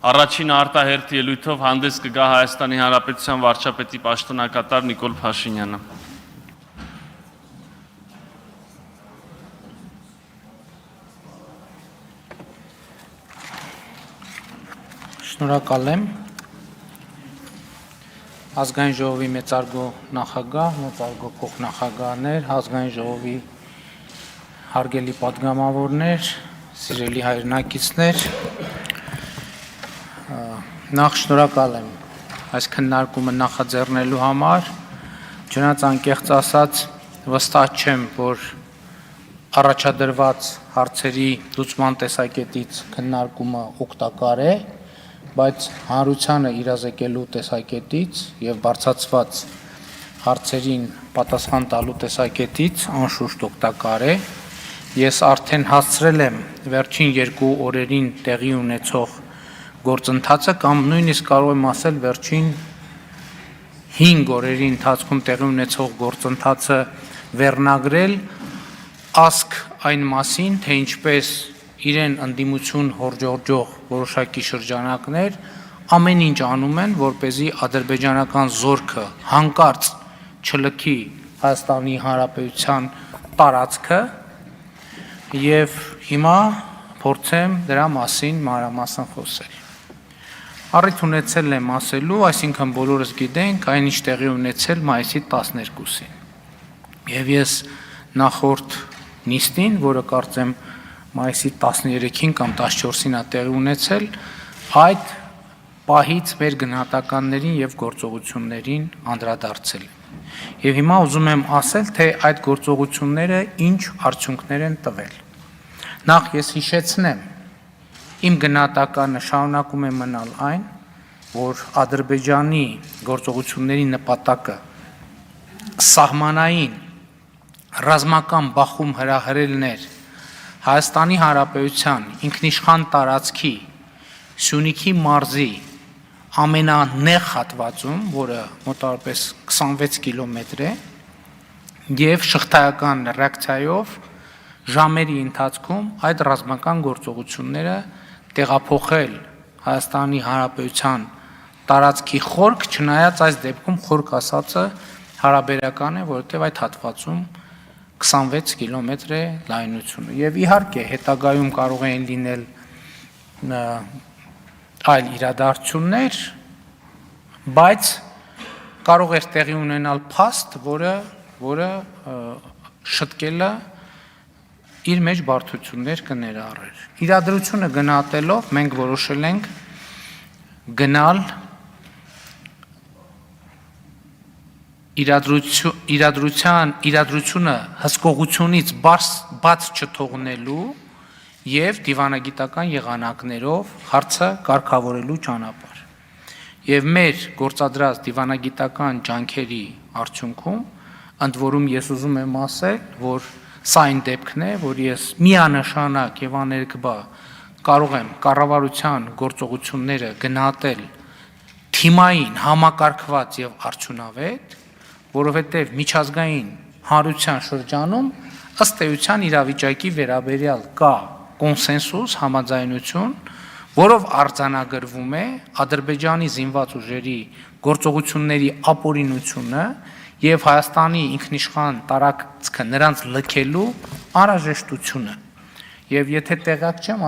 Առաջին արտահերթ ելույթով հանդես կգա Հայաստանի Հանրապետության վարչապետի պաշտոնակատար Նիկոլ Փաշինյանը։ Շնորհակալ եմ Ազգային ժողովի մեծարգո նախագահ, մեծարգո փոխնախագահներ, Ազգային ժողովի հարգելի պատգամավորներ, սիրելի հայրենակիցներ, նախ շնորհակալ եմ այս քննարկումը նախաձեռնելու համար, չնայած անկեղծ ասած վստահ չեմ, որ առաջադրված հարցերի լուծման տեսակետից քննարկումը օգտակար է, բայց հանրությանը իրազեկելու տեսակետից եւ բարձրացված հարցերին պատասխան տալու տեսակետից անշուշտ օգտակար է։ Ես արդեն հասցրել եմ վերջին 2 օրերին տեղի ունեցող գործընթացը կամ նույնիսկ կարող եմ ասել վերջին 5 օրերի ընթացքում տեղի ունեցող գործընթացը վերնագրել ասք այն մասին, թե ինչպես իրեն ընդդիմություն հորջորջող որոշակի շրջանակներ ամեն ինչ անում են, որպեսզի ադրբեջանական զորքը հանկարծ չլքի Հայաստանի Հանրապետության տարածքը եւ հիմա փորձեմ դրա մասին մանրամասն խոսել։ Առիթ ունեցել եմ ասելու, այսինքն բոլորս գիտենք, այն ինչ տեղի ունեցել մայիսի 12-ին։ Եվ ես նախորդ նիստին, որը կարծեմ մայիսի 13-ին կամ 14-ին է տեղի ունեցել, այդ պահից մեր գնահատականներին եւ գործողություններին անդրադարձել եմ։ Եվ հիմա ուզում եմ ասել, թե այդ գործողությունները ինչ արդյունքներ են տվել։ Նախ ես հիշեցնեմ, իմ գնահատականը շարունակում է մնալ այն, որ Ադրբեջանի գործողությունների նպատակը սահմանային ռազմական բախում հրահրելն էր Հայաստանի Հանրապետության ինքնիշխան տարածքի Սյունիքի մարզի ամենանեղ հատվածում, որը մոտավորապես 26 կիլոմետր է, եւ շղթայական ռեակցիայով ժամերի ընթացքում այդ ռազմական գործողությունները տեղափոխել Հայաստանի Հանրապետության տարածքի խորք, չնայած այս դեպքում խորք ասածը հարաբերական է, որովհետև այդ հատվածում 26 կիլոմետր է լայնությունը։ Եվ իհարկե հետագայում կարող են լինել այլ իրադարձություններ, բայց կարող էր տեղի ունենալ փաստ, որը շտկելը իր մեջ բարդություններ կներառեր։ Իրադրությունը գնահատելով մենք որոշել ենք գնալ իրադրությունը հսկողությունից բաց չթողնելու եւ դիվանագիտական եղանակներով հարցը կարգավորելու ճանապարհ։ Եվ մեր գործադրած դիվանագիտական ջանքերի արդյունքում, ընդ որում ես ուզում եմ ասել, որ սա այն դեպքն է, որ ես միանշանակ եւ աներկբա կարող եմ կառավարության գործողությունները գնահատել թիմային, համակարգված եւ արդյունավետ, որովհետեւ միջազգային հանրության շրջանում ըստ էության իրավիճակի վերաբերյալ կա կոնսենսուս, համաձայնություն, որով արձանագրվում է Ադրբեջանի զինված ուժերի գործողությունների ապօրինությունը եւ Հայաստանի ինքնիշխան տարածքը նրանց լքելու անհրաժեշտությունը։ Եվ եթե տեղյակ չեմ,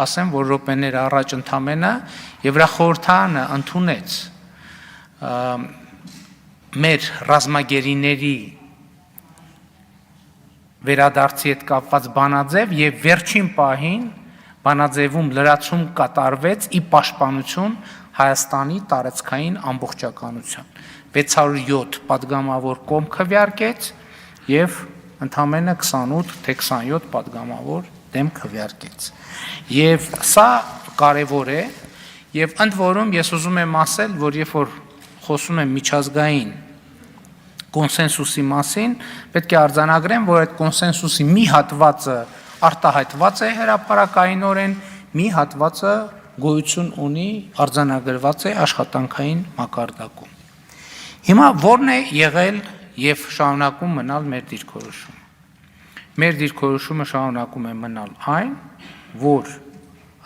ասեմ, որ րոպեներ առաջ ընդամենը Եվրախորհրդարանը ընդունեց մեր ռազմագերիների վերադարձի հետ կապված բանաձև եւ վերջին պահին բանաձևում լրացում կատարվեց ի պաշտպանություն Հայաստանի տարածքային ամբողջականության։ 607 պատգամավոր կողմ քվեարկեց եւ ընդամենը 28 թե 27 պատգամավոր դեմ քվեարկեց։ Եվ սա կարևոր է եւ ընդ որում ես ուզում եմ ասել, որ երբ որ խոսում եմ միջազգային կոնսենսուսի մասին, պետք է արձանագրեմ, որ այդ կոնսենսուսի մի հատվածը արտահայտված է հրապարակայինորեն, մի հատվածը գոյություն ունի, արձանագրված է աշխատանքային մակարդակում։ Հիմա ո՞րն է եղել եւ շարունակում մնալ մեր դիրքորոշումը։ Մեր դիրքորոշումը շարունակում է մնալ այն, որ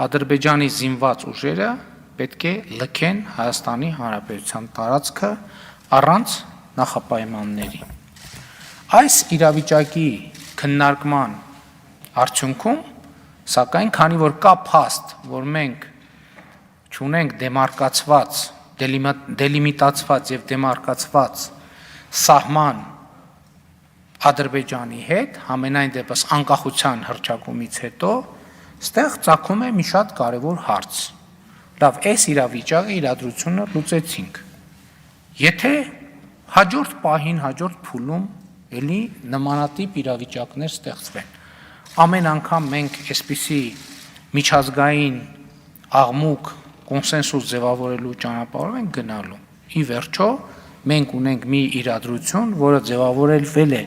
Ադրբեջանի զինված ուժերը պետք է լքեն Հայաստանի Հանրապետության տարածքը առանց նախապայմանների։ Այս իրավիճակի քննարկման արդյունքում, սակայն, քանի որ կա փաստ, որ մենք չունենք դեմարկացված, դելիմիտացված եւ դեմարկացված սահման Ադրբեջանի հետ, համենայն դեպս անկախության հռչակումից հետո, ստեղ ծագում է մի շատ կարևոր հարց։ Լավ, այս իրավիճակը իրադրությունը լուծեցինք։ Եթե հաջորդ պահին, հաջորդ փուլում էլի նմանատիպ իրավիճակներ ստեղծվեն, ամեն անգամ մենք այսպիսի միջազգային աղմուկ, կոնսենսուս ձևավորելու ճանապարհով ենք գնալու։ Ի վերջո, մենք ունենք մի իրադրություն, որը ձևավորվել է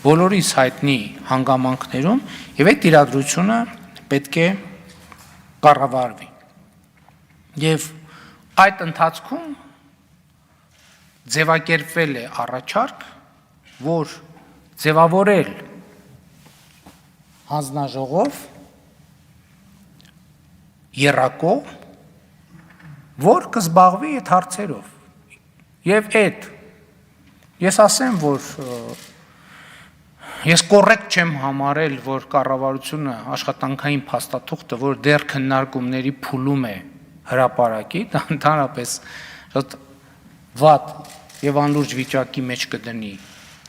բոլորիս հայտնի հանգամանքներում, եւ այդ իրադրությունը պետք է կառավարվի։ Եվ այդ ընթացքում ձևակերպվել է առաջարկ, որ ձևավորել հանձնաժողով եռակող, որ կզբաղվի այդ հարցերով։ Եվ այդ ես ասեմ, որ ես կոռեկտ չեմ համարել, որ կառավարությունը աշխատանքային փաստաթուղթը, որ դեռ քննարկումների փուլում է հրապարակի, դա ընդհանրապես շատ վատ եւ անլուրջ վիճակի մեջ կդնի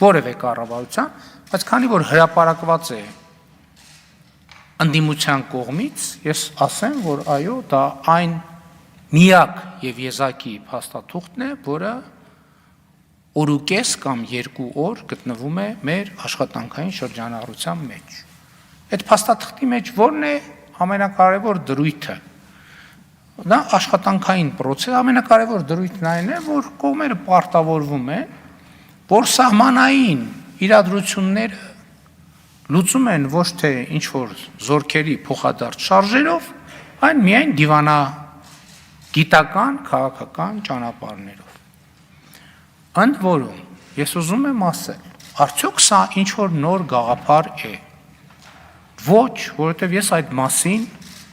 որևէ կառավարության, բայց քանի որ հրապարակված է ընդդիմության կողմից, ես ասեմ, որ այո, դա այն միակ եւ եզակի փաստաթուղթն է, որը օրուկես կամ 2 օր գտնվում է մեր աշխատանքային շրջանառության մեջ։ Այդ փաստաթղթի մեջ ո՞րն է ամենակարևոր դրույթը։ Դա աշխատանքային process, ամենակարևոր դրույթն այն է, որ կողմերը պարտավորվում են, որ սահմանային իրադրությունները լուծում են ոչ թե ինչ որ զորքերի փոխադարձ շարժերով, այլ միայն դիվանագիտական, քաղաքական ճանապարհներով։ Ընդ որում, ես ուզում եմ ասել, արդյոք սա ինչ որ նոր գաղափար է։ Ոչ, որովհետև ես այդ մասին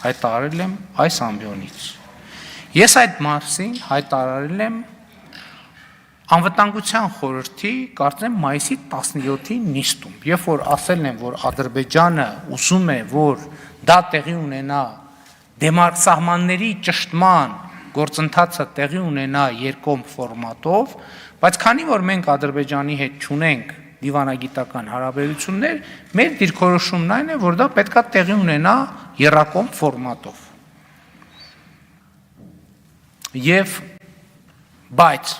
հայտարարել եմ այս ամբիոնից։ Ես այդ մասին հայտարարել եմ Անվտանգության խորհրդի, կարծեմ մայիսի 17-ի նիստում, երբ որ ասել են, որ Ադրբեջանը ուզում է, որ դա տեղի ունենա սահմանների ճշտման գործընթացը տեղի ունենա երկկողմ ֆորմատով, բայց քանի որ մենք Ադրբեջանի հետ չունենք դիվանագիտական հարաբերություններ, մեր դիրքորոշումն այն է, որ դա պետքա տեղի ունենա եռակողմ ֆորմատով։ Եվ բայց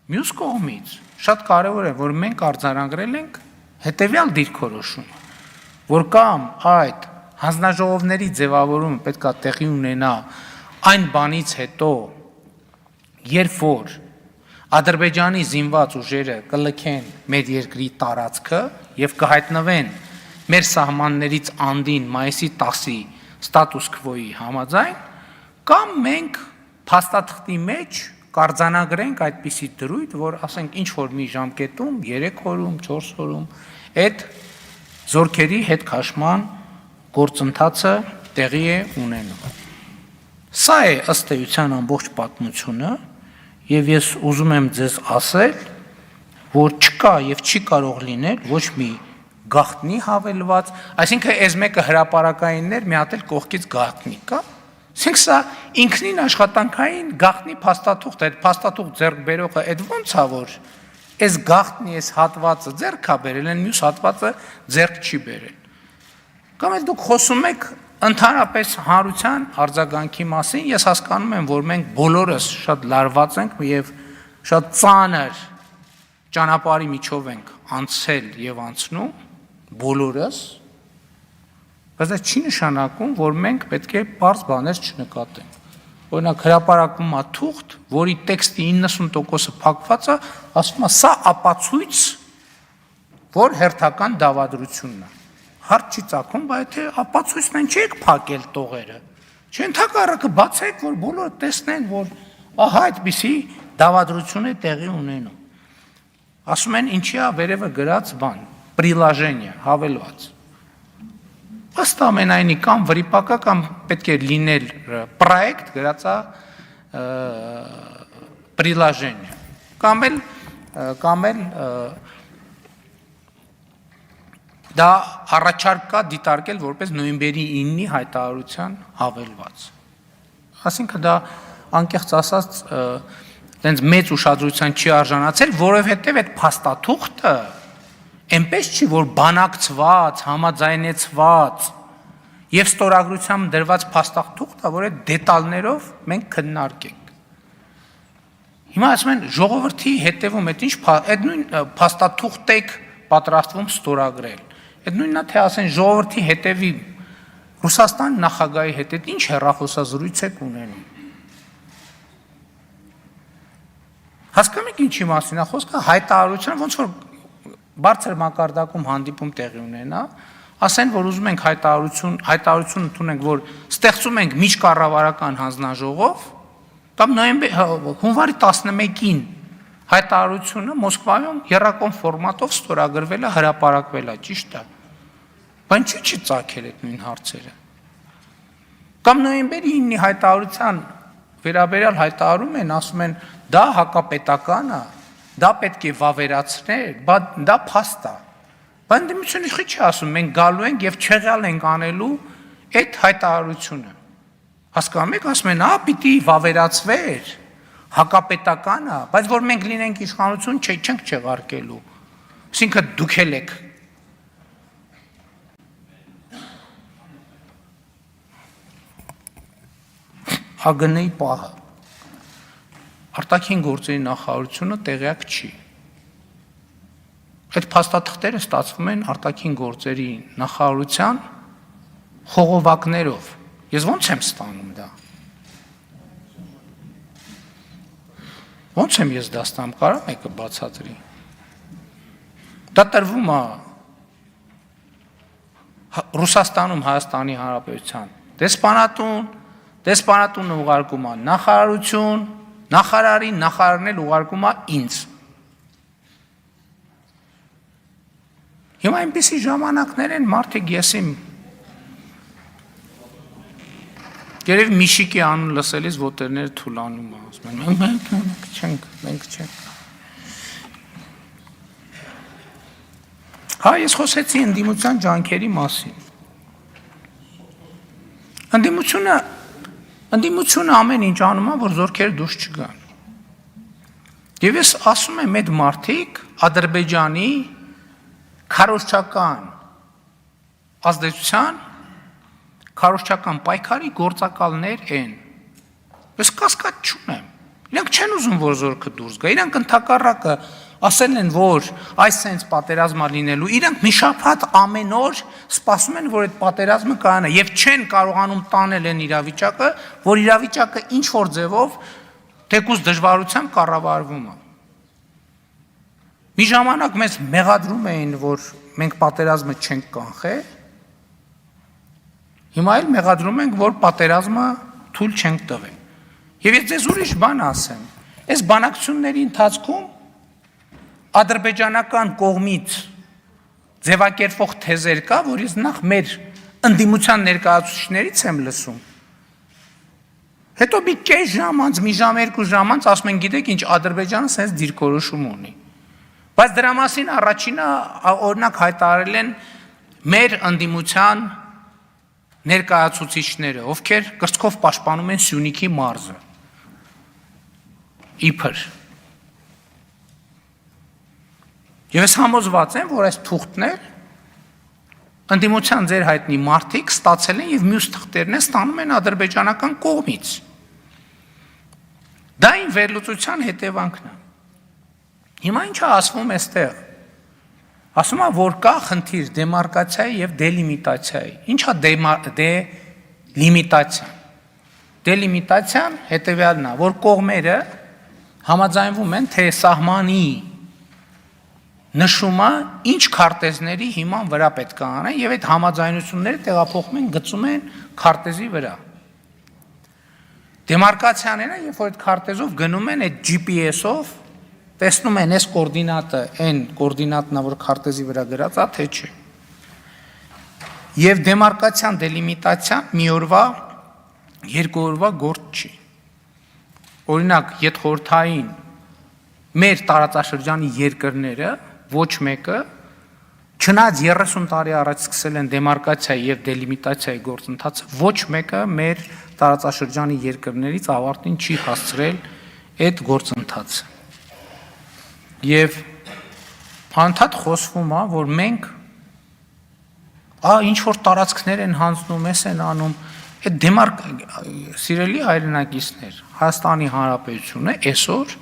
մյուս կողմից շատ կարևոր է, որ մենք արձանագրել ենք հետևյալ դիրքորոշումը, որ կամ այդ հանձնաժողովների ձևավորումը պետք է տեղի ունենա այն բանից հետո, երբ որ Ադրբեջանի զինված ուժերը կլքեն մեր երկրի տարածքը եւ կհայտնվեն մեր սահմաններից անդին մայիսի 10-ի ստատուս քվոյի համաձայն, կամ մենք փաստաթղթի մեջ կարձանագրենք այդպիսի դրույթ, որ ասենք ինչ որ մի ժամկետում 3 օրում, 4 օրում այդ զորքերի հետ քաշման գործընթացը տեղի է ունենում։ Սա է ըստ էության ամբողջ պատմությունը, եւ ես ուզում եմ ձեզ ասել, որ չկա եւ չի կարող լինել ոչ մի գաղտնի հավելված, այսինքն այս մեկը հրապարակայիններ, մի հատ էլ կողքից գաղտնի կա։ Ասենք սա ինքնին աշխատանքային գաղտնի փաստաթուղթ է, այդ փաստաթուղթ ձեռք բերողը այդ ո՞նց է, որ այս գաղտնի, այս հատվածը ձեռք է բերել, այն մյուս հատվածը ձեռք չի բերել։ Կամ էլ դուք խոսում եք ընդհանրապես հանրության արձագանքի մասին, ես հասկանում եմ, որ մենք բոլորս շատ լարված ենք եւ շատ ծանր ճանապարհի միջով ենք անցել եւ անցնում, բոլորս, բայց դա չի նշանակում, որ մենք պետք է բարձ բաներ չնկատենք։ Օրինակ հրապարակվում է թուղթ, որի տեքստի 90%-ը փակված է, ասում է սա ապացույց, որ հերթական դավադրությունն է։ Հարց չի ծագում, բայց եթե ապացույցն են չեք փակել տողերը, չընդհակառակը բացեք, որ բոլորը տեսնեն, որ ահա այդպիսի դավադրություն է տեղի ունենում։ Ասում են ինչի է վերևը գրած բան, պրիլաժենիա, հավելված։ ըստ ամենայնի կամ վրիպակա կամ պետք է լինել պրոյեկտ գրածա приложение կամ էլ դա առաջարկ կա դիտարկել որպես նոյեմբերի 9-ի հայտարարության հավելված ասինքն դա անկեղծ ասած տենց մեծ ուշադրության չի արժանացել որովհետև այդ փաստաթուղթը այնպես չի որ բանակցված, համաձայնեցված եւ ստորագրությամբ դրված փաստաթուղթը, որ այդ դետալներով մենք քննարկենք։ Հիմա ասում են ժողովրդի հետևում այդ ինչ այդ նույն փաստաթուղթ եք պատրաստվում ստորագրել։ Այդ նույնն է թե ասեն ժողովրդի հետևի Ռուսաստան նախագահի հետ այդ ինչ հեռախոսազրույց եք ունենում։ Հասկանում եք ինչի մասին է խոսքը հայտարարության ոնց որ բարձր մակարդակում հանդիպում տեղի ունենա, ասեն, որ ուզում ենք հայտարարություն ընդունենք, որ ստեղծում ենք միջկառավարական հանձնաժողով, կամ հունվարի 11-ին հայտարարությունը Մոսկվայում եռակոմ ֆորմատով ստորագրվել է, հրապարակվել է, ճիշտ է։ Բայց չի ծագել այդ նույն հարցերը։ Կամ նոյեմբերի 9-ի հայտարարության վերաբերյալ հայտարարում են, ասում են, դա հակապետական է, դա պետք է վավերացնել, դա փաստ է։ Բայց ընդդիմությունը ինչի՞ չի ասում, մենք գալու ենք եւ չեղյալ ենք անելու այդ հայտարարությունը։ Հասկանում եք, ասում են, պիտի վավերացվեր, հակապետական է, բայց որ մենք լինենք իշխանություն, չենք չեղարկելու։ Այսինքն դուք էլ եք։ ԱԳՆ-ի պահը արտաքին գործերի նախարարությունը տեղյակ չի։ Այդ փաստաթղթերը ստացվում են արտաքին գործերի նախարարության խողովակներով։ Ես ո՞նց եմ ստանում դա։ Ո՞նց եմ ես դա ստանում, կարա մեկը բացատրի։ Դա տրվում է Ռուսաստանում Հայաստանի Հանրապետության դեսպանատունը ուղարկում է նախարարություն նախարարն էլ ուղարկում է ինձ։ Հիմա այնպիսի ժամանակներ են մարդիկ եսիմ երև Միշիկի անուն լսելիս ոտերները թուլանում է, ասում են մենք չենք։ Հա, ես խոսեցի ընդդիմության ջանքերի մասին։ Ընդդիմությունը ամեն ինչ անում է, որ զորքերը դուրս չգան։ Եվ ես ասում եմ այդ մարդիկ Ադրբեջանի քարոզչական ազդեցության, քարոզչական պայքարի գործակալներ են։ Ես կասկած չունեմ։ Իրանք չեն ուզում, որ զորքը դուրս գա։ Իրանք ընդհակառակը ասել են, որ այս սենց պատերազմա լինելու, իրանք մի շաբաթ ամեն օր սպասում են, որ այդ պատերազմը կանա եւ չեն կարողանում տանել այն իրավիճակը, որ իրավիճակը ինչ որ ձևով թեկուզ դժվարությամբ կառավարվում է։ Մի ժամանակ մեզ մեղադրում էին, որ մենք պատերազմը չենք կանխել, հիմա էլ մեղադրում ենք, որ պատերազմը թույլ չենք տվել։ Եվ ես ձեզ ուրիշ բան ասեմ, այս բանակցությունների ընթացքում ադրբեջանական կողմից ձևակերպվող թեզեր կա, որ ես նախ մեր ընդդիմության ներկայացուցիչներից եմ լսում։ Հետո մի կես ժամ անց, մի ժամ, երկու ժամ անց ասում են, գիտեք ինչ, Ադրբեջանը սենց դիրքորոշում ունի։ Բայց դրա մասին առաջինը օրինակ հայտարարել են մեր ընդդիմության ներկայացուցիչները, ովքեր կրծքով պաշտպանում են Սյունիքի մարզը։ Իբր։ Եվ ես համոզված եմ, որ այս թուղթներ ընդդիմության ձեր հայտնի մարդիկ ստացել են եւ մյուս թղթերն ստանում են ադրբեջանական կողմից։ Դա այն վերլուծության հետևանքն է։ Հիմա ինչա ասվում այստեղ։ Ասում է, որ կա խնդիր դեմարկացիայի եւ դելիմիտացիայի։ Ինչա դելիմիտացիան։ Դելիմիտացիան հետեւյալն է, որ կողմերը համաձայնվում են, թե սահմանի նշումը ինչ քարտեզների հիման վրա պետք է անեն եւ այդ համաձայնությունները տեղափոխում են, գծում են քարտեզի վրա։ Դեմարկացիաները, երբ որ այդ քարտեզով գնում են այդ GPS-ով, տեսնում են այս կոորդինատը, այն կոորդինատն է, որ քարտեզի վրա գրած է, թե չէ։ Եվ դեմարկացիան դելիմիտացիան մի օրվա, երկու օրվա գործ չի։ Օրինակ, յետխորհրդային մեր տարածաշրջանի երկրները ոչ մեկը չնայած 30 տարի առաջ սկսել են դեմարկացիայի եւ դելիմիտացիայի գործընթացը, ոչ մեկը մեր տարածաշրջանի երկրներից ավարտին չի հասցրել այդ գործընթացը։ Եվ անդադ խոսվում է, որ մենք ինչ որ տարածքներ են հանձնում, են անում, այդ սիրելի հայրենակիցներ, Հայաստանի Հանրապետությունը այսօր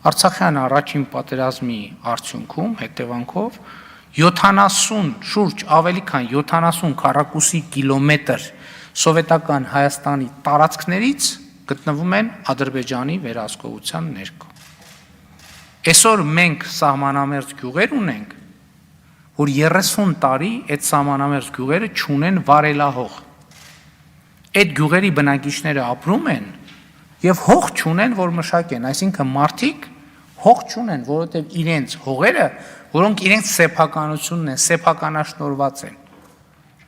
Արցախյան առաջին պատերազմի արդյունքում հետևանքով 70 շուրջ ավելի քան 70 քառակուսի կիլոմետր սովետական Հայաստանի տարածքներից գտնվում են Ադրբեջանի վերահսկողության ներքո։ Այսօր մենք սահմանամերձ գյուղեր ունենք, որ 30 տարի այդ սահմանամերձ գյուղերը չունեն վարելահող։ Այդ գյուղերի բնակիչները ապրում են եւ հող չունեն, որ մշակեն, այսինքն մարդիկ հող չունեն, որովհետեւ իրենց հողերը, որոնք իրենց սեփականությունն են, սեփականաշնորհված են,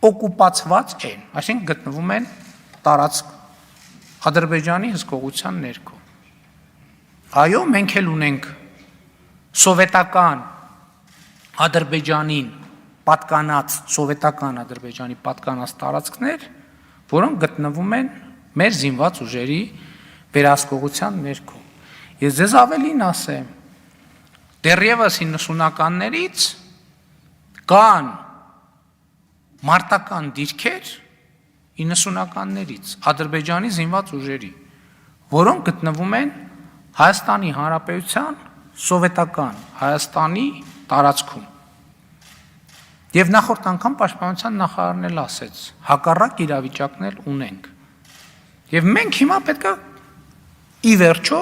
օկուպացված են, այսինքն գտնվում են տարածք Ադրբեջանի հսկողության ներքո։ Այո, մենք էլ ունենք սովետական Ադրբեջանին պատկանած, սովետական Ադրբեջանի պատկանած տարածքներ, որոնք գտնվում են մեր զինված ուժերի վերահսկողության ներքո։ Ես ձեզ ավելին ասեմ, դեռևս 90-ականներից կան մարտական դիրքեր 90-ականներից Ադրբեջանի զինված ուժերի, որոնք գտնվում են Հայաստանի Հանրապետության սովետական Հայաստանի տարածքում։ Եվ նախորդ անգամ պաշտպանության նախարարն էլ ասեց, հակառակ իրավիճակներ ունենք։ Եվ մենք հիմա պետք է ի վերջո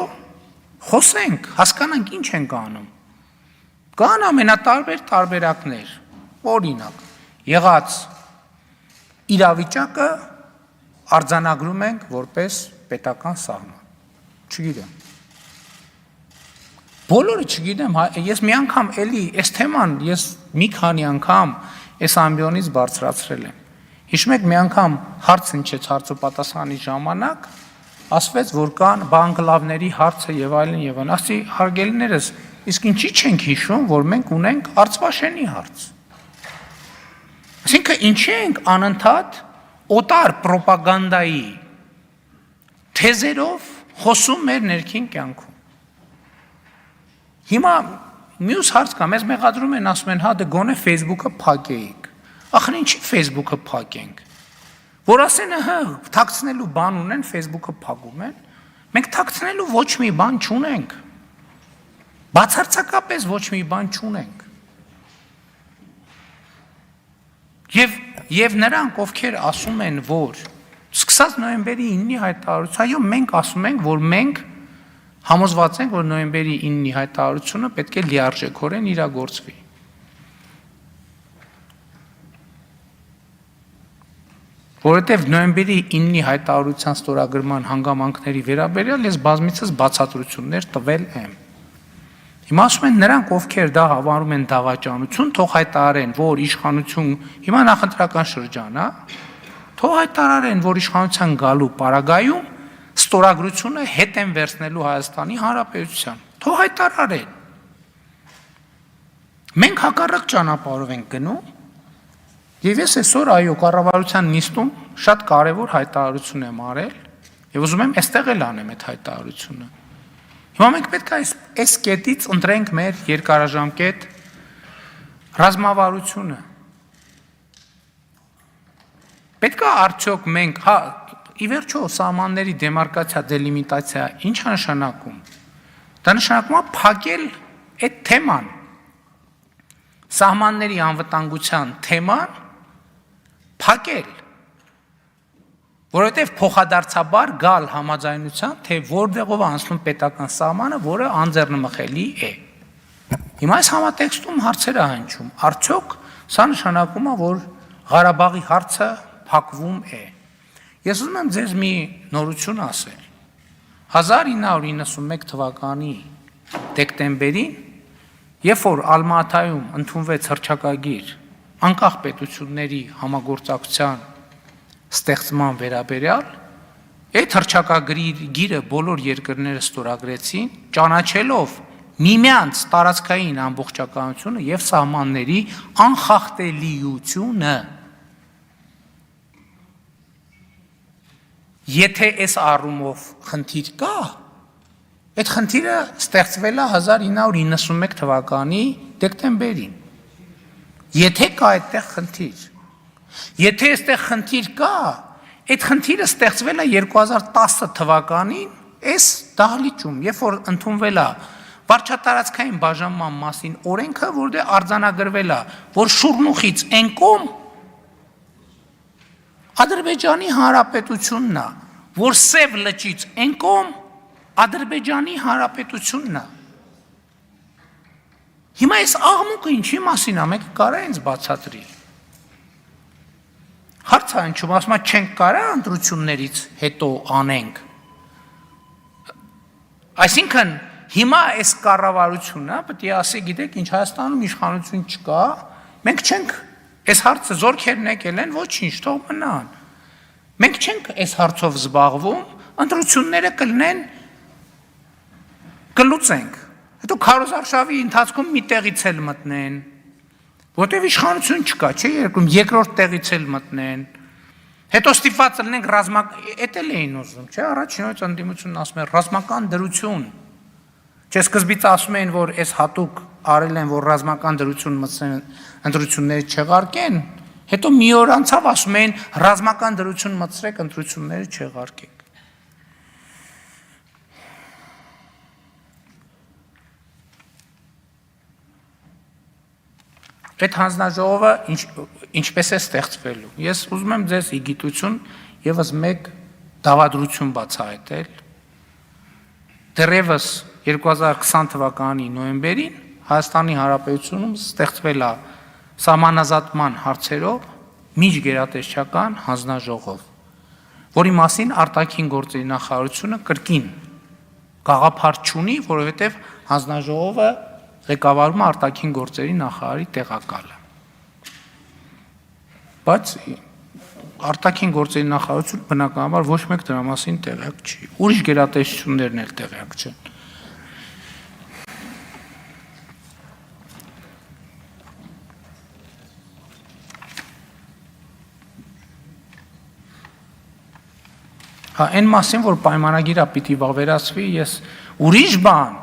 խոսենք, հասկանանք ինչ ենք անում։ Կան ամենատարբեր տարբերակներ, օրինակ, եղած իրավիճակը արձանագրում ենք որպես պետական սահման։ Չգիտեմ։ Բոլորը չգիտեմ, ես մի անգամ էլի այս թեման ես մի քանի անգամ այս ամբիոնից բարձրացրել եմ։ Հիշում եք մի անգամ հարց հնչեց հարցոպատասխանի ժամանակ, ասվեց, որ կան բանկլավների հարցը եւ այլն, ասի հարգելիներս, իսկ ինչի չենք հիշում, որ մենք ունենք Արցվաշենի հարց։ Այսինքն ինչի ենք անընդհատ օտար պրոպագանդայի թեզերով խոսում մեր ներքին կյանքում։ Հիմա մյուս հարց կա, մեզ մեղադրում են, ասում են, հա դե գոնե Facebook-ը փակեիք։ Ախր ինչի Facebook-ը փակենք։ Որ ասեն, հա, թաքցնելու բան ունեն, Facebook-ը փակում են։ Մենք թաքցնելու ոչ մի բան չունենք։ Բացարձակապես ոչ մի բան չունենք։ Եվ նրանք, ովքեր ասում են, որ սկսած նոյեմբերի 9-ի հայտարարությունից, այո, մենք ասում ենք, որ մենք համոզված ենք, որ նոյեմբերի 9-ի հայտարարությունը պետք է լիարժեքորեն իրագործվի։ Որովհետև նոյեմբերի 9-ի հայտարարության ստորագրման հանգամանքների վերաբերյալ ես բազմիցս բացատրություններ տվել եմ։ Հիմա ասում են նրանք, ովքեր դա հավանում են դավաճանություն, թող հայտարարեն, որ իշխանություն, հիմա նախընտրական շրջան, թող հայտարարեն, որ իշխանության գալու պարագայում ստորագրությունը հետ են վերցնելու Հայաստանի Հանրապետության։ Թող հայտարարեն։ Մենք հակառակ ճանապարհով ենք գնում, եւ ես այսօր այո կառավարության նիստում շատ կարեւոր հայտարարություն եմ արել, եւ ուզում եմ այստեղ էլ անեմ այդ հայտարարությունը։ Հիմա մենք պետք է այս կետից ընտրենք մեր երկարաժամկետ ռազմավարությունը։ Պետք է արդյոք մենք, հա, ի վերջո սահմանների դեմարկացիա, դելիմիտացիա ինչ է նշանակում։ Դա նշանակում է փակել այդ թեման։ Սահմանների անվտանգության թեման փակել։ Որովհետև փոխադարձաբար գալ համաձայնության, թե որտեղով անցնում պետական սահմանը, որը անձեռնմխելի է։ Հիմա այս համատեքստում հարցեր է հնչում։ Արդյոք սա նշանակում է, որ Ղարաբաղի հարցը փակվում է։ Ես ուզում եմ ձեզ մի նորություն ասել։ 1991 թվականի դեկտեմբերին, երբ որ Ալմատայում ընդունվեց հռչակագիր անկախ պետությունների համագործակցության ստեղծման վերաբերյալ այդ հռչակագիրը բոլոր երկրները ստորագրեցին, ճանաչելով միմյանց տարածքային ամբողջականությունը եւ սահմանների անխախտելիությունը։ Եթե այս առումով խնդիր կա, այդ խնդիրը ստեղծվել է 1991 թվականի դեկտեմբերին։ Եթե կա այդտեղ խնդիր, եթե այստեղ խնդիր կա, այդ խնդիրը ստեղծվել է 2010 թվականին, այս դահլիճում, երբ որ ընդունվել է վարչատարածքային բաժանման մասին օրենքը, որտեղ արձանագրվել է, որ Շուռնուխից այն կողմ Ադրբեջանի Հանրապետությունն է, որ Սև լճից այն կողմ Ադրբեջանի Հանրապետությունն է։ Հիմա այս աղմուկը ինչի մասին է, մեկը կարա ինձ բացատրի։ Հարցը ինչու, ասում եմ, չենք կարա ընտրություններից հետո անենք։ Այսինքն հիմա այս կառավարությունը պետք է ասի, գիտեք, ինչ Հայաստանում իշխանություն չկա, մենք չենք այս հարցը զորքերն եկել են, ոչինչ, թող մնան։ Մենք չենք այս հարցով զբաղվում, ընտրությունները կլինեն, կլուծենք։ Հետո քարոզարշավի ընթացքում մի տեղից էլ մտնեն, որտեղ իշխանություն չկա, չէ՞ երկրում, երկրորդ տեղից էլ մտնեն։ Հետո ստիպված լինենք էդ էլ էին ուզում, չէ՞, առաջինորդ ընդդիմությունն ասում է ռազմական դրություն։ Չէ, սկզբից ասում էին, որ այս հատուկ արել են, որ ռազմական դրություն մտցնեն, ընտրությունները չեղարկեն, հետո մի օր անցավ ասում էին ռազմական դրություն մտցրեք, ընտրությունները չեղարկեք։ Այդ հանձնաժողովը ինչպես է ստեղծվելու։ Ես ուզում եմ ձեզ ի գիտություն եւս մեկ դավադրություն բացահայտել։ Դեռևս 2020 թվականի նոյեմբերին Հայաստանի Հանրապետությունում ստեղծվել է սահմանազատման հարցերով միջգերատեսչական հանձնաժողով, որի մասին արտաքին գործերի նախարարությունը կրկին գաղափար չունի, որովհետև հանձնաժողովը ղեկավարում է արտաքին գործերի նախարարի տեղակալը։ Բայց արտաքին գործերի նախարարությունը բնականաբար ոչ մեկ դրա մասին տեղյակ չի։ Ուրիշ գերատեսչություններն էլ տեղյակ չեն։ Այն մասին, որ պայմանագիրը պիտի վավերացվի, ես ուրիշ բան,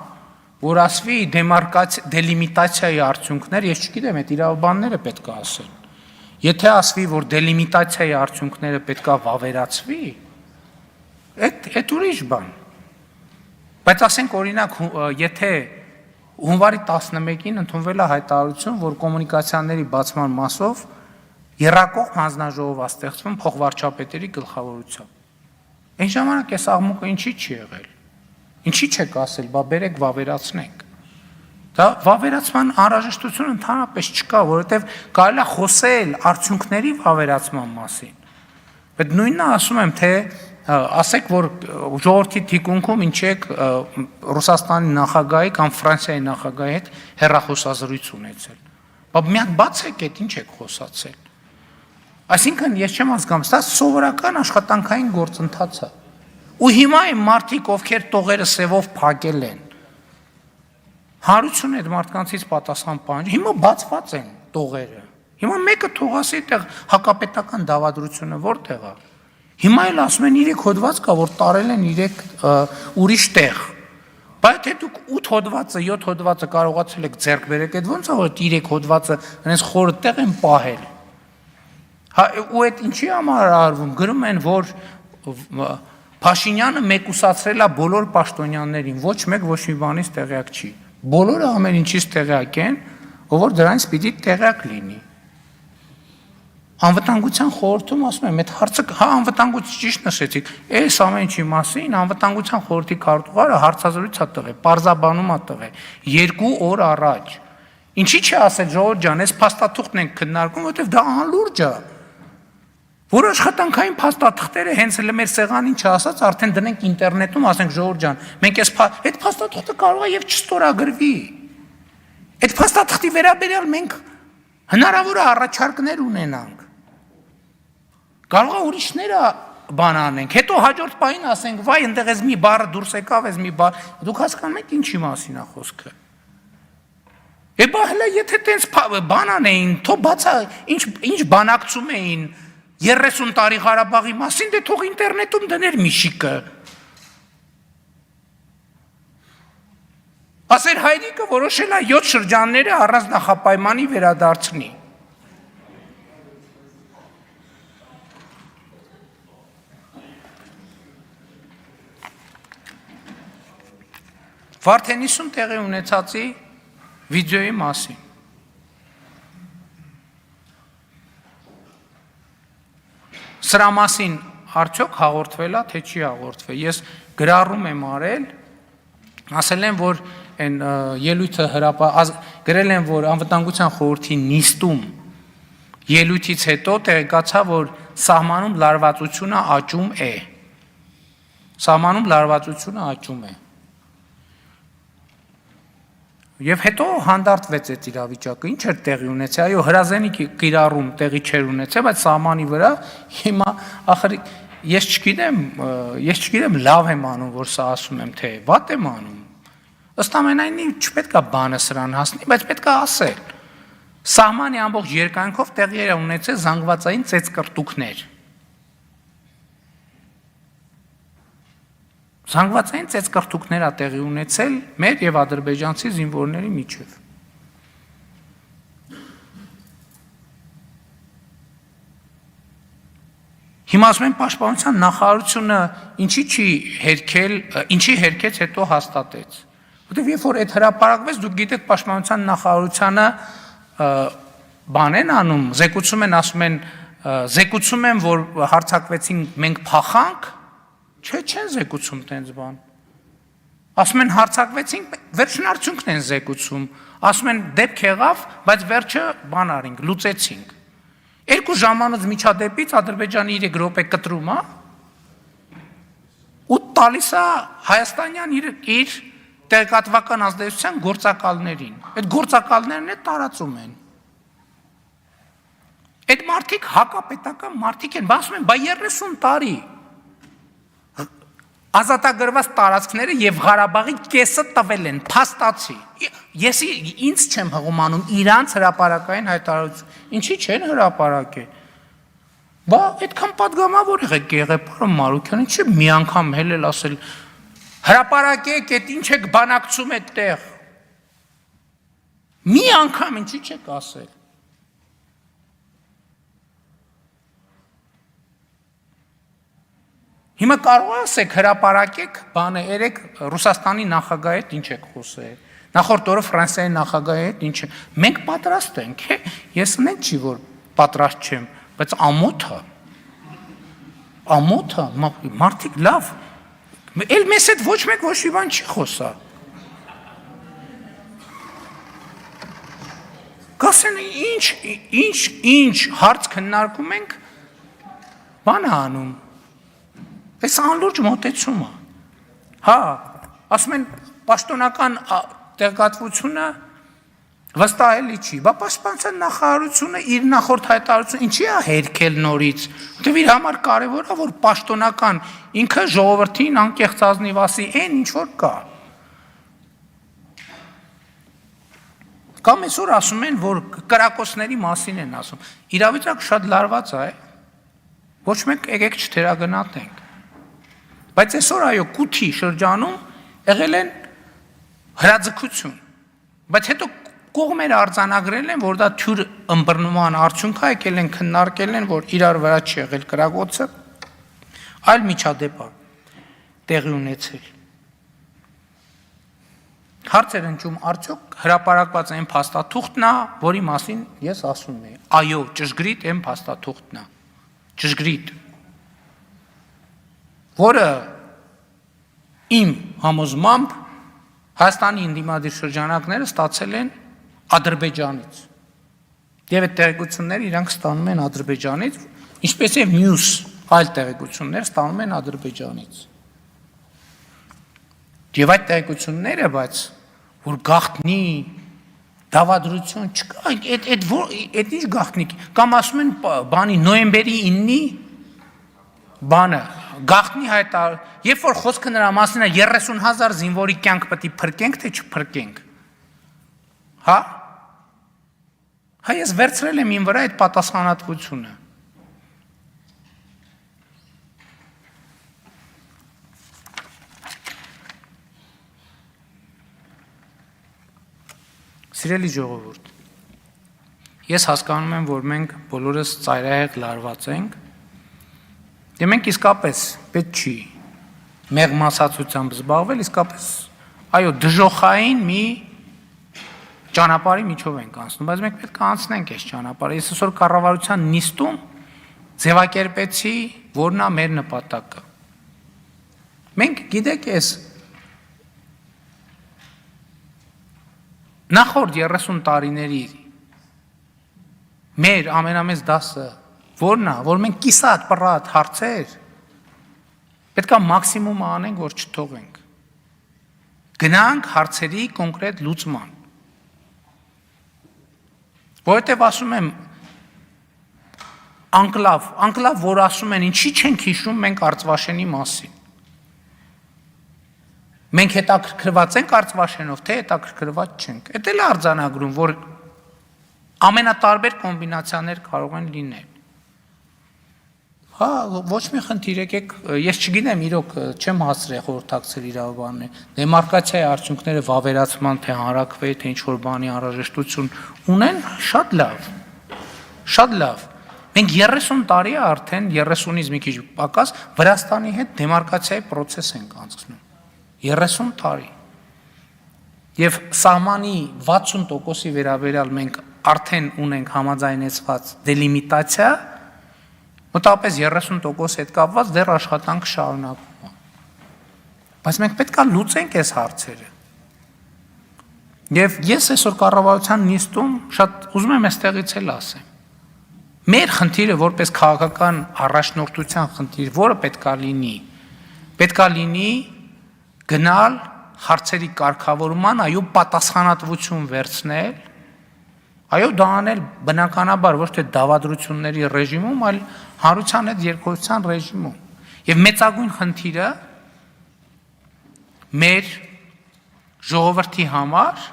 որ ասվի դելիմիտացիայի արդյունքներ, ես չգիտեմ, այդ իրավաբանները պետք է ասեն։ Եթե ասվի, որ դելիմիտացիայի արդյունքները պետք է վավերացվի, այդ ուրիշ բան։ Բայց ասենք օրինակ, եթե հունվարի 11-ին ընդունվել է հայտարարություն, որ կոմունիկացիաների բացման մասով եռակողմ հանձնաժողով է ստեղծվում փոխվարչապետերի գլխավորությամբ։ Այն ժամանակ այս աղմուկը ինչի չի եղել։ Ինչի չեք ասել, բա բերեք վավերացնենք։ Դա վավերացման անհրաժեշտություն ընդհանրապես չկա, որովհետև կարելի է խոսել արդյունքների վավերացման մասին։ Բայց նույնն ասում եմ, թե ասեք, որ ժողովրդի թիկունքում ինչ եք Ռուսաստանի նախագահի կամ Ֆրանսիայի նախագահի հետ հեռախոսազրույց ունեցել։ Բա միակ բացեք այդ ինչ եք խոսացել։ Այսինքն ես չեմ հասկանում, դա սովորական աշխատանքային գործընթաց է։ Ու հիմա այն մարդիկ, ովքեր տողերը սևով փակել են, հանրությունը այդ մարդկանցից պատասխան պահանջի, հիմա բացված են տողերը։ Հիմա մեկը թող ասի այդտեղ հակապետական դավադրությունը որտեղ է։ Հիմա էլ ասում են 3 հոդված կա, որ տարել են 3 ուրիշ տեղ։ Բայց թե դուք 8 հոդվածը, 7 հոդվածը կարողացել եք ձեռք բերեք, այդ ո՞նց է որ 3 հոդվածը այնպես խորը տեղ են պահել։ Ու այդ ինչի համար արվում, գրում են, որ Փաշինյանը մեկուսացրել է բոլոր պաշտոնյաներին, ոչ մեկ ոչ մի բանից տեղյակ չի։ Բոլորը ամեն ինչից տեղյակ են, ով որ դրանից պիտի տեղյակ լինի։ Անվտանգության խորհրդում ասում եմ, այդ հարցը, անվտանգություն ճիշտ նշեցիք, այս ամեն ինչի մասին անվտանգության խորհրդի քարտուղարը հարցազրույց է տվել, պարզաբանում է տվել 2 օր առաջ։ Ինչի՞ չի ասել ժողովուրդ ջան, այս փաստաթուղթն ենք քննարկում, որովհետև դա անլուրջ է։ Որ աշխատանքային փաստաթղթերը հենց էլ մեր սեղանին չասած արդեն դնենք ինտերնետում, ասենք ժողովուրդ ջան, մենք այդ փաստաթղթը կարող է եւ չստորագրվի։ Այդ փաստաթղթի վերաբերյալ մենք Հնարավոր է առաջարկներ ունենանք։ Կարող է ուրիշները բան անենք, հետո հաջորդ պահին ասենք, վայ, այնտեղ էս մի բառը դուրս եկավ, էս մի բառ, դուք հասկանում եք ինչի մասին է խոսքը։ Էբա հələ եթե տենց բան անեին, թող բացա, ինչ բանակցում էին 30 տարի Ղարաբաղի մասին, դե թող ինտերնետում դներ միշիկը։ Ասեր հայրիկը որոշել է 7 շրջանները առանց նախապայմանի վերադարձնի։ Վարդենիսում տեղի ունեցածի վիդեոյի մասին։ Սրա մասին արդյոք հաղորդվել է, թե չի հաղորդվել։ Ես գրառում եմ արել, ասել եմ, որ այն ելույթը գրել եմ, որ անվտանգության խորհրդի նիստում ելույթից հետո տեղեկացա, որ սահմանում լարվածությունը աճում է։ Սահմանում լարվածությունը աճում է։ Եվ հետո հանդարտվեց այդ իրավիճակը, ինչ էր տեղի ունեցել, այո, հրազենի կիրառում տեղի չէր ունեցել, բայց սահմանի վրա հիմա ախր ես չգիտեմ լավ եմ անում, որ սա ասում եմ, թե վատ եմ անում։ Ըստ ամենայնի չպետք է բանը սրան հասնի, բայց պետք է ասել։ Սահմանի ամբողջ երկայնքով տեղի էր ունեցել զանգվածային ծեծկռտուքներ։ Զանգվածային ծեծկռտուքներ է տեղի ունեցել մեր եւ ադրբեջանցի զինվորների միջև։ Հիմա ասում են պաշտպանության նախարարությունը ինչի հերքեց հետո հաստատեց։ Որտեւ երբ որ այդ հրապարակվեց, դուք գիտեք պաշտպանության նախարարությունը բան են անում, զեկուցում են, ասում են, զեկուցում են, որ հարձակվեցին, մենք փախանք, չեն զեկուցում տենց բան։ Ասում են հարձակվեցինք, վերջին արդյունքն են զեկուցում, ասում են դեպք եղավ, բայց վերջը բան արինք, լուծեցինք։ 2 ժամանոց միջադեպից Ադրբեջանի 3 րոպե կտրում, ու տալիս է հայաստանյան իր տեղեկատվական ազդեցության գործակալներին։ Այդ գործակալներն է տարածում են։ Այդ մարդիկ հակապետական մարդիկ են, ասում են, բայ 30 տարի ազատագրված տարածքները եւ Ղարաբաղի կեսը տվել են, փաստացի։ Ես ինձ չեմ հղումանում իրանց հրապարակային հայտարարություն։ Ինչի չեն հրապարակել։ Բա այդքան падգամավոր եղեք Գեղեփարը Մարուկյանը, չի մի անգամ հելել ասել հրապարակեք, այդ ինչ եք բանակցում այդտեղ։ Մի անգամ ինչի չեք ասել։ Հիմա կարող ասեք հրապարակեք, բանը երեք Ռուսաստանի նախագահի հետ ինչ եք խոսել։ Նախորդ օրը Ֆրանսիայի նախագահի հետ ինչ է։ Մենք պատրաստ ենք, ես նենց չի որ պատրաստ չեմ, բայց ամոթը, մարդիկ լավ։ Էլ մեզ հետ ոչ մեկ ոչ մի բան չի խոսա։ Կասեն ինչ հարց քննարկում ենք, բան է անում։ Այս անլուրջ մոտեցում է։ Հա, ասում են պաշտոնական տեղեկատվությունը վստահելի չի, բա պաշտպանության նախարարությունը իր նախորդ հայտարարությունը ինչի է հերքել նորից, որտեղ իր համար կարևոր է, որ պաշտոնական ինքը ժողովրդին անկեղծ ազնիվ ասի այն ինչ որ կա։ Կամ այսօր ասում են, որ կրակոցների մասին են ասում։ Իրավիճակը շատ լարված է, ոչ մեկ եկեք չթերագնահատենք։ Բայց այսօր այո կութի շրջանում եղել են հրաձգություն, բայց հետո կողմերը արձանագրել են, որ դա թյուր ըմբռնման արդյունք է, եկել են քննարկել են, որ իրար վրա չի եղել կրակոցը, այլ միջադեպ է տեղի ունեցել։ Հարցեր ընջում արդյոք հրապարակված այն փաստաթուղթն է, որի մասին ես ասում եմ, այո, ճշգրիտ այն փաստաթուղթն է, ճշգրիտ, որը իմ համոզմամբ Հայաստանի ընդդիմադիր շրջանակները ստացել են Ադրբեջանից։ Եվ այդ տեղեկությունները իրանք ստանում են Ադրբեջանից, ինչպես եւ մյուս այլ տեղեկություններ ստանում են Ադրբեջանից։ Եվ այդ տեղեկությունները, բայց որ գաղտնի դավադրություն չկա, այդ ինչ գաղտնիք, կամ ասում են բանի նոյեմբերի 9-ի բանը, գաղտնի հայտար, երբ որ խոսքը նրա մասին է 30,000 զինվորի կյանք պետք է փրկենք, թե չփրկենք, հա, ես վերցրել եմ իմ վրա այդ պատասխանատվությունը, Սիրելի ժողովուրդ, ես հասկանում եմ, որ մենք բոլորս ծայրահեղ լարված ենք, և մենք իսկապես պետք չի մեղմասացությամբ զբաղվել, իսկապես, այո, դժոխային մի ճանապարհի միջով ենք անցնում, բայց մենք պետք է անցնենք այս ճանապարհը, ես այսօր կառավարության նիստում ձևակերպեցի, որն է մեր նպատակը, մենք գիտեք ես, Նախորդ 30 տարիների մեր ամենամեծ դասը որն է, որ մենք կիսատ պռատ հարցեր պետք է մաքսիմումը անենք, որ չթողենք։ Գնանք հարցերի կոնկրետ լուծման։ Որովհետև ասում եմ անկլավ, որ ասում են ինչի չենք հիշում մենք Արցվաշենի մասին։ Մենք հետաքրքրված ենք Արցվաշենով, թե հետաքրքրված չենք։ Էդ էլ արձանագրում, որ ամենատարբեր կոմբինացիաներ կարող են լինել։ Հա, ոչ մի խնդիր եկեք, ես չգիտեմ, իրոք չեմ հասցրել խորհրդակցել իրավաբաններ։ Դեմարկացիայի արդյունքները վավերացման, թե հանրաքվեի, թե ինչ-որ բանի անհրաժեշտություն ունեն, շատ լավ։ Շատ լավ։ Մենք 30 տարի է արդեն 30-ից մի քիչ պակաս Վրաստանի հետ դեմարկացիայի process ենք անցնում։ 30 տարի։ Եվ սահմանի 60%-ի վերաբերյալ մենք արդեն ունենք համաձայնեցված դելիմիտացիա, մոտավորապես 30% հետ կապված դեռ աշխատանք շարունակվում է։ Բայց մենք պետք է լուծենք այս հարցերը։ Եվ ես այսօր կառավարության նիստում շատ ուզում եմ այստեղից էլ ասեմ։ Մեր խնդիրը որպես քաղաքական առաջնորդության խնդիր, որը պետք է լինի գնալ հարցերի կարգավորման, այո, պատասխանատվություն վերցնել, այո, դա անել բնականաբար ոչ թե դավադրությունների ռեժիմում, այլ հանրության հետ երկխոսության ռեժիմում։ Եվ մեծագույն խնդիրը մեր ժողովրդի համար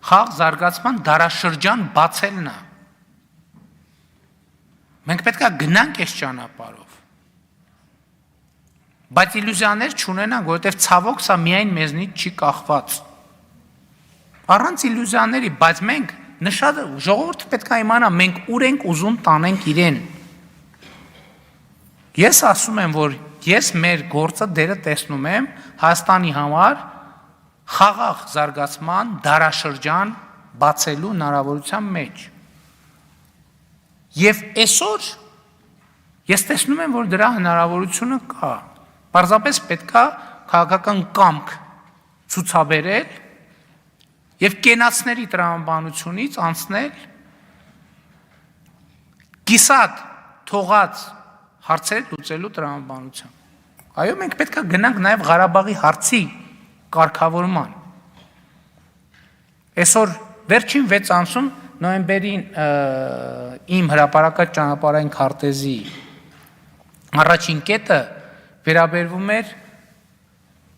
խաղ զարգացման դարաշրջան բացելն է։ Մենք պետք է գնանք այս ճանապարհով։ Բայց իլյուզիաներ չունենանք, որովհետև ցավոք սա միայն մեզնից չի կախված։ Առանց իլյուզիաների, բայց մենք ժողովուրդը պետք է իմանա, մենք ուր ենք ուզում տանենք իրեն։ Ես ասում եմ, որ ես մեր գործը դերը տեսնում եմ Հայաստանի համար խաղաղ զարգացման դարաշրջան բացելու հնարավորության մեջ։ Եվ այսօր ես տեսնում եմ, որ դրա հնարավորությունը կա։ Պարզապես պետք է քաղաքական կամք ցուցաբերել եւ կենացների տրամաբանությունից անցնել կիսատ թողած հարցեր լուծելու տրամաբանության։ Այո, մենք պետք է գնանք նաեւ Ղարաբաղի հարցի կարգավորման։ Այսօր վերջին 6 ամսում նոյեմբերին իմ հրապարակած ճանապարհային քարտեզի առաջին կետը վերաբերվում էր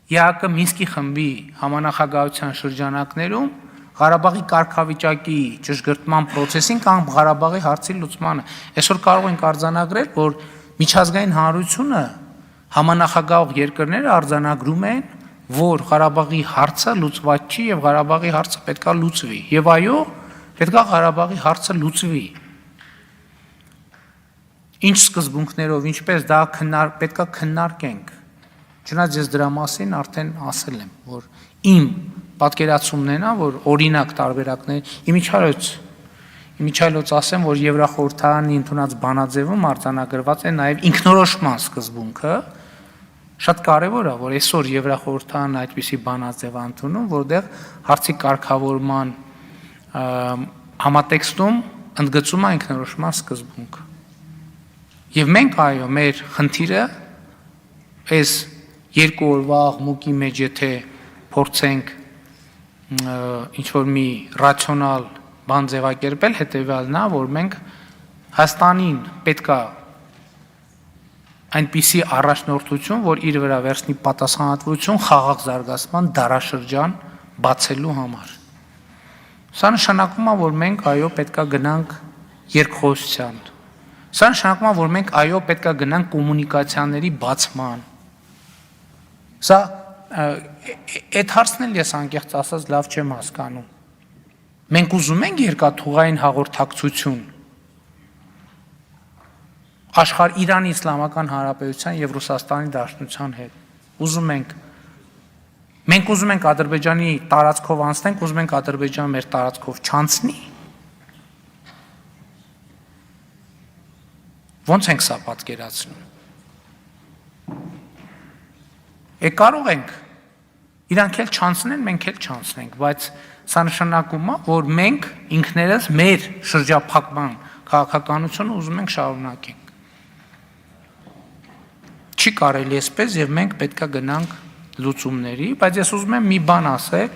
ԵԱԿ Մինսկի խմբի համանախագահության շրջանակներում Ղարաբաղի կարգավիճակի ճշգրտման process-ին կամ Ղարաբաղի հարցի լուծմանը։ Այսօր կարող ենք արձանագրել, որ միջազգային հանրությունը համանախագահող երկրները արձանագրում են, որ Ղարաբաղի հարցը լուծված չի եւ Ղարաբաղի հարցը պետք է լուծվի։ Եվ այո, պետք է Ղարաբաղի հարցը լուծվի։ Ինչ սկզբունքներով, ինչպես դա պետք է քննարկենք։ Չնայած ես դրա մասին արդեն ասել եմ, որ իմ պատկերացումն է նա, որ օրինակ տարբերակներ, իմիջիայլոց ասեմ, որ Եվրախորհրդարանի ընդունած բանաձևում արձանագրված է նաև ինքնորոշման սկզբունքը, շատ կարևոր է, որ այսօր Եվրախորհրդարանն այդպիսի բանաձև ընդունում, որտեղ հարցի կարգավորման համատեքստում ընդգծում է ինքնորոշման սկզբունքը։ Եվ մենք այո, մեր խնդիրը այս 2 օրվա աղմուկի մեջ եթե փորձենք ինչ որ մի ռացիոնալ բան ձևակերպել, հետեւյալն է, որ մենք Հայաստանին պետքա այնպիսի առաջնորդություն, որ իր վրա վերցնի պատասխանատվություն խաղաղ զարգացման դարաշրջան բացելու համար։ Սա նշանակում է, որ մենք այո պետքա գնանք երկխոսության։ Սա նշանակում է, որ մենք այո պետքա գնանք կոմունիկացիաների բացման։ Սա այդ հարցն էլ ես անկեղծ ասած լավ չեմ հասկանում։ Մենք ուզում ենք երկաթուղային հաղորդակցություն Իրանի Իսլամական Հանրապետության եւ Ռուսաստանի Դաշնության հետ։ Ուզում ենք։ Մենք ուզում ենք Ադրբեջանի տարածքով անցնենք, ուզում ենք Ադրբեջանը մեր տարածքով չանցնի։ Ոնց ենք սա պատկերացնում։ Կարող ենք իրանք էլ չանցնեն, մենք էլ չանցնենք, բայց սա նշանակում է, որ մենք ինքներս մեր շրջափակման քաղաքականությունը ուզում ենք շարունակենք։ Չի կարելի այսպես եւ մենք պետքա գնանք լուծումների, բայց ես ուզում եմ մի բան ասել,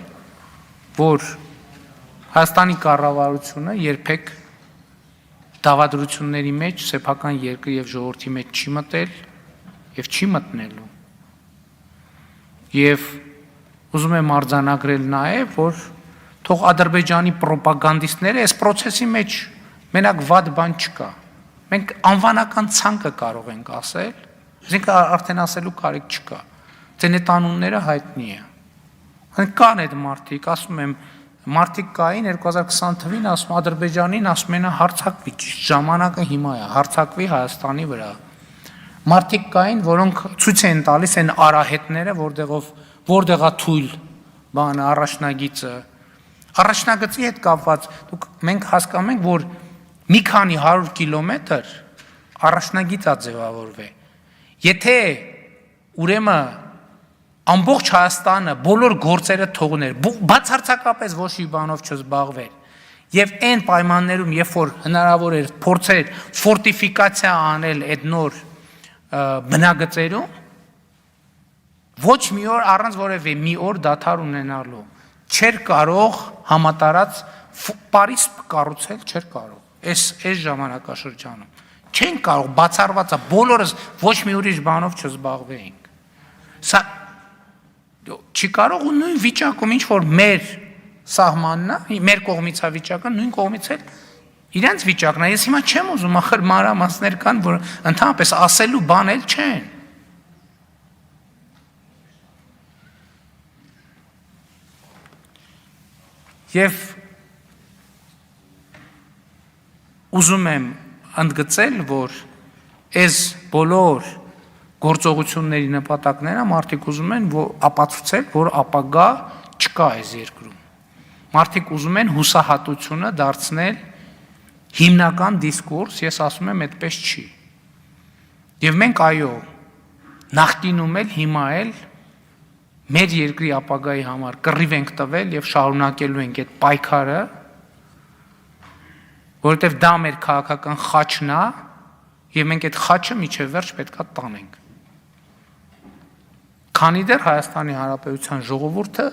որ Հայաստանի կառավարությունը երբեք դավադրությունների մեջ սեփական երկրի եւ ժողովրդի մեջ չի մտել եւ չի մտնելու։ Եվ ուզում եմ արձանագրել նաեւ, որ թող Ադրբեջանի ռոպագանդիստները այս process-ի մեջ մենակ վատ բան չկա։ Մենք անվանական ցանկը կարող ենք ասել, այսինքն արդեն ասելու կարիք չկա։ Ձեն այդ անունները հայտնի է։ Կան այդ մարդիկ, ասում եմ, մարդիկ կային 2020 թվին, ասում Ադրբեջանին, ասում են հարձակվի, ժամանակը հիմա է, հարձակվի Հայաստանի վրա։ Մարդիկ կային, որոնք ցույց են տալիս են արահետները, որտեղա թույլ բանը առաջնագիծը։ Առաջնագծի հետ կապված մենք հասկանում ենք, որ մի քանի 100 կիլոմետր առաջնագիծ է ձևավորվել։ Եթե ուրեմն ամբողջ Հայաստանը բոլոր գործերը թողներ, բացարձակապես ոչ մի բանով չզբաղվեր, եւ այն պայմաններում, երբ որ հնարավոր էր փորձեր ֆորտիֆիկացիա անել այդ նոր բնագծերում, ոչ մի օր առանց որևէ մի օր դադար ունենալու չէր կարող համատարած Պարիս կառուցել, չէր կարող այս ժամանակաշրջանում չեն կարող բացառված է բոլորս ոչ մի ուրիշ բանով չզբաղվեինք։ Սա չի կարող ու նույն վիճակում ինչ որ մեր սահմանն է, մեր կողմից է վիճակը, նույն կողմից էլ իրենց վիճակն է։ Ես հիմա չեմ ուզում, ախր մանրամասներ կան, որ ընդհանրապես ասելու բան էլ չեն։ Եվ ուզում եմ ընդգծել, որ այս բոլոր գործողությունների նպատակները մարդիկ ուզում են ապացուցել, որ ապագա չկա այս երկրում։ Մարդիկ ուզում են հուսահատությունը դարձնել հիմնական դիսկուրս, ես ասում եմ, այդպես չի։ Եվ մենք այո, նախկինում էլ, հիմա էլ մեր երկրի ապագայի համար կռիվ ենք տվել եւ շարունակելու ենք այդ պայքարը, որովհետև դա մեր քաղաքական խաչն է եւ մենք այդ խաչը միջև վերջ պետքա տանենք։ Քանի դեռ Հայաստանի Հանրապետության ժողովուրդը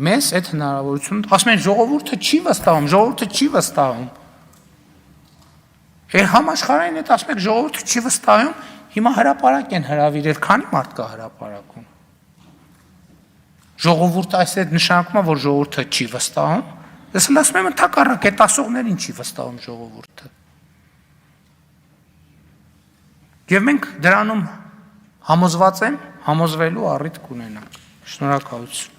մեզ այդ հնարավորություն, ասում են ժողովուրդը չի վստահում։ Համաշխարհային այդ ասում եք ժողովուրդը չի վստահում, հիմա հրապարակ են հրավիրել, քանի մարդ կա հրապարակում։ Ժողովուրդը այսպես նշանակում է, որ ժողովուրդը չի վստահում։ Ես ասում եմ ընդհակառակ այդ ասողներին չի վստահում ժողովուրդը։ Եվ մենք դրանում համոզված եմ, համոզվելու առիթ կունենանք։ Շնորհակալություն։